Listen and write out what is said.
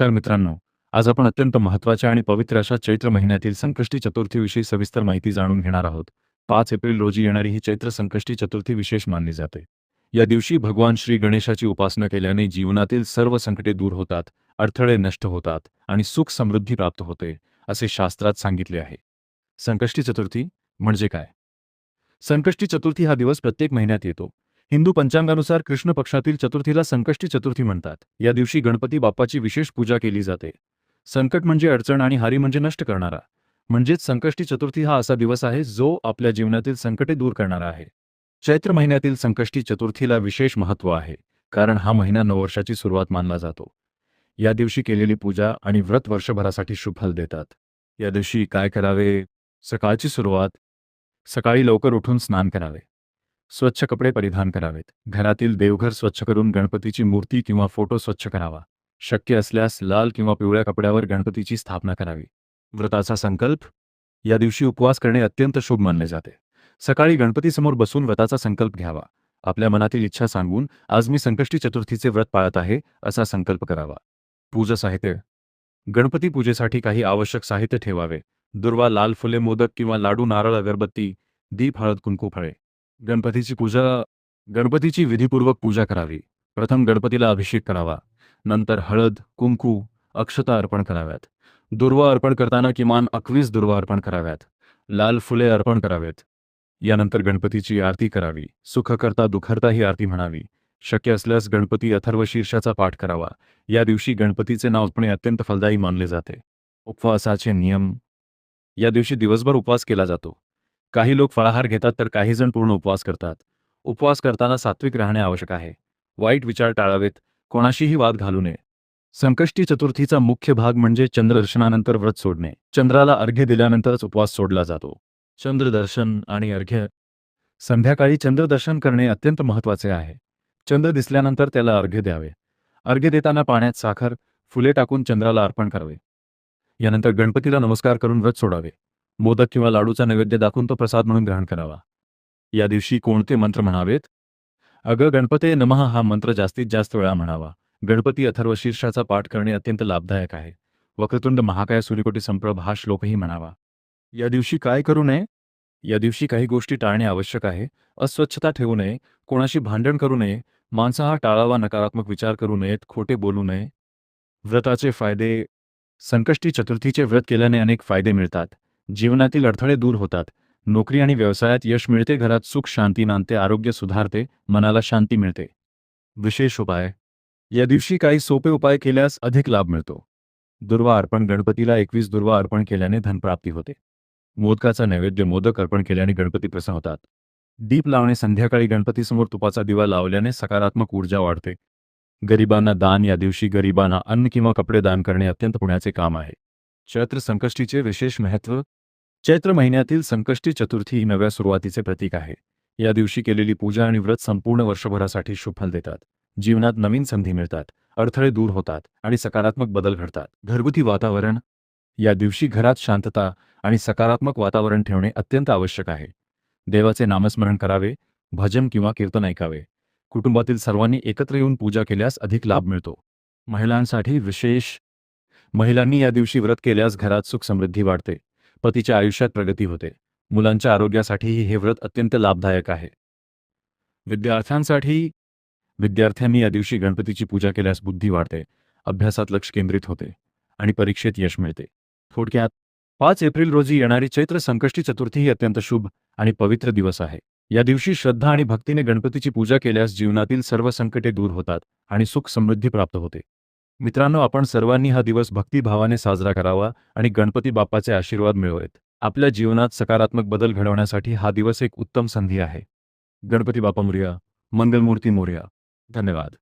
नमस्कार मित्रांनो. आज आपण अत्यंत महत्त्वाच्या आणि पवित्र अशा चैत्र महिन्यातील संकष्टी चतुर्थीविषयी सविस्तर माहिती जाणून घेणार आहोत. 5 एप्रिल रोजी येणारी ही चैत्र संकष्टी चतुर्थी विशेष मानली जाते. या दिवशी भगवान श्री गणेशाची उपासना केल्याने जीवनातील सर्व संकटे दूर होतात, अडथळे नष्ट होतात आणि सुख समृद्धी प्राप्त होते, असे शास्त्रात सांगितले आहे. संकष्टी चतुर्थी म्हणजे काय? संकष्टी चतुर्थी हा दिवस प्रत्येक महिन्यात येतो. हिंदू पंचांगानुसार कृष्ण पक्षातील चतुर्थीला संकष्टी चतुर्थी म्हणतात. या दिवशी गणपती बाप्पाची विशेष पूजा केली जाते. संकट म्हणजे अडचण आणि हारी म्हणजे नष्ट करणारा. म्हणजेच संकष्टी चतुर्थी हा असा दिवस आहे जो आपल्या जीवनातील संकटे दूर करणारा आहे. चैत्र महिन्यातील संकष्टी चतुर्थीला विशेष महत्त्व आहे, कारण हा महिना नववर्षाची सुरुवात मानला जातो. या दिवशी केलेली पूजा आणि व्रत वर्षभरासाठी शुभ फल देतात. या दिवशी काय करावे? सकाळची सुरुवात. सकाळी लवकर उठून स्नान करावे. स्वच्छ कपडे परिधान करावेत. घरातील देवघर स्वच्छ करून गणपतीची मूर्ती किंवा फोटो स्वच्छ करावा. शक्य असल्यास लाल किंवा पिवळ्या कपड्यावर गणपतीची स्थापना करावी. व्रताचा संकल्प. या दिवशी उपवास करणे अत्यंत शुभ मानले जाते. सकाळी गणपतीसमोर बसून व्रताचा संकल्प घ्यावा. आपल्या मनातील इच्छा सांगून आज मी संकष्टी चतुर्थीचे व्रत पाळत आहे असा संकल्प करावा. पूजा साहित्य. गणपती पूजेसाठी काही आवश्यक साहित्य ठेवावे. दुर्वा, लाल फुले, मोदक किंवा लाडू, नारळ, अगरबत्ती, दीप, हळद, कुंकू, फळे. गणपतीची विधीपूर्वक पूजा करावी. प्रथम गणपतीला अभिषेक करावा. नंतर हळद, कुंकू, अक्षता अर्पण कराव्यात. दुर्वा अर्पण करताना किमान 21 दुर्वा अर्पण कराव्यात. लाल फुले अर्पण करावेत. यानंतर गणपतीची आरती करावी. सुखकर्ता दुःखहर्ता ही आरती म्हणावी. शक्य असल्यास गणपती अथर्वशीर्षाचा पाठ करावा. या दिवशी गणपतीचे नाव जपणे अत्यंत फलदायी मानले जाते. उपवासाचे नियम. या दिवशी दिवसभर उपवास केला जातो. काही लोक फळाहार घेतात तर काही जण पूर्ण उपवास करतात. उपवास करताना सात्विक राहणे आवश्यक आहे. वाईट विचार टाळावेत. कोणाशीही वाद घालू नये. संकष्टी चतुर्थीचा मुख्य भाग म्हणजे चंद्रदर्शनानंतर व्रत सोडणे. चंद्राला अर्घ्य दिल्यानंतरच उपवास सोडला जातो. चंद्रदर्शन आणि अर्घ्य. संध्याकाळी चंद्रदर्शन करणे अत्यंत महत्त्वाचे आहे. चंद्र दिसल्यानंतर त्याला अर्घ्य द्यावे. अर्घ्य देताना पाण्यात साखर, फुले टाकून चंद्राला अर्पण करावे. यानंतर गणपतीला नमस्कार करून व्रत सोडावे. मोदक किंवा लाडूचा नैवेद्य दाखवून तो प्रसाद म्हणून ग्रहण करावा. या दिवशी कोणते मंत्र म्हणावेत? अग गणपते नमः हा मंत्र जास्तीत जास्त वेळा म्हणावा. गणपती अथर्वशीर्षाचा पाठ करणे अत्यंत लाभदायक आहे. वक्रतुंड महाकाय सूर्यकोटी संप्रभ हा श्लोकही म्हणावा. या दिवशी काय करू नये? या दिवशी काही गोष्टी टाळणे आवश्यक आहे. अस्वच्छता ठेवू नये. कोणाशी भांडण करू नये. मांसाहार टाळावा. नकारात्मक विचार करू नयेत. खोटे बोलू नये. व्रताचे फायदे. संकष्टी चतुर्थीचे व्रत केल्याने अनेक फायदे मिळतात. जीवनातील अडथळे दूर होतात. नोकरी आणि व्यवसायात यश मिळते. घरात सुख शांती नांदते. आरोग्य सुधारते. मनाला शांती मिळते. विशेष उपाय. या दिवशी काही सोपे उपाय केल्यास अधिक लाभ मिळतो. दुर्वा अर्पण. गणपतीला 21 दुर्वा अर्पण केल्याने धनप्राप्ती होते. मोदकाचा नैवेद्य. मोदक अर्पण केल्याने गणपती प्रसन्न होतात. दीप लावणे. संध्याकाळी गणपतीसमोर तुपाचा दिवा लावल्याने सकारात्मक ऊर्जा वाढते. गरिबांना दान. या दिवशी गरिबांना अन्न किंवा कपडे दान करणे अत्यंत पुण्याचे काम आहे. चैत्र संकष्टीचे विशेष महत्त्व. चैत्र महिन्यातील संकष्टी चतुर्थी ही नव्या सुरुवातीचे प्रतीक आहे. या दिवशी केलेली पूजा आणि व्रत संपूर्ण वर्षभरासाठी शुभ फल देतात. जीवनात नवीन संधी मिळतात. अडथळे दूर होतात आणि सकारात्मक बदल घडतात. घरगुती वातावरण. या दिवशी घरात शांतता आणि सकारात्मक वातावरण ठेवणे अत्यंत आवश्यक आहे. देवाचे नामस्मरण करावे. भजन किंवा कीर्तन ऐकावे. कुटुंबातील सर्वांनी एकत्र येऊन पूजा केल्यास अधिक लाभ मिळतो. महिलांसाठी विशेष. महिलांनी या दिवशी व्रत केल्यास घरात सुख समृद्धी वाढते. पतीच्या आयुष्यात प्रगती होते. मुलांच्या आरोग्यासाठीही हे व्रत अत्यंत लाभदायक आहे. विद्यार्थ्यांनी या दिवशी गणपतीची पूजा केल्यास बुद्धी वाढते. अभ्यासात लक्ष केंद्रित होते आणि परीक्षेत यश मिळते. थोडक्यात 5 एप्रिल रोजी येणारी चैत्र संकष्टी चतुर्थी ही अत्यंत शुभ आणि पवित्र दिवस आहे. या दिवशी श्रद्धा आणि भक्तीने गणपतीची पूजा केल्यास जीवनातील सर्व संकटे दूर होतात आणि सुख समृद्धी प्राप्त होते. मित्रांनो, आपण सर्वांनी हा दिवस भक्तिभावाने साजरा करावा आणि गणपती बाप्पाचे आशीर्वाद मिळवावेत. आपल्या जीवनात सकारात्मक बदल घडवण्यासाठी हा दिवस एक उत्तम संधी आहे. गणपती बाप्पा मोरया. मंगलमूर्ती मोरया. धन्यवाद.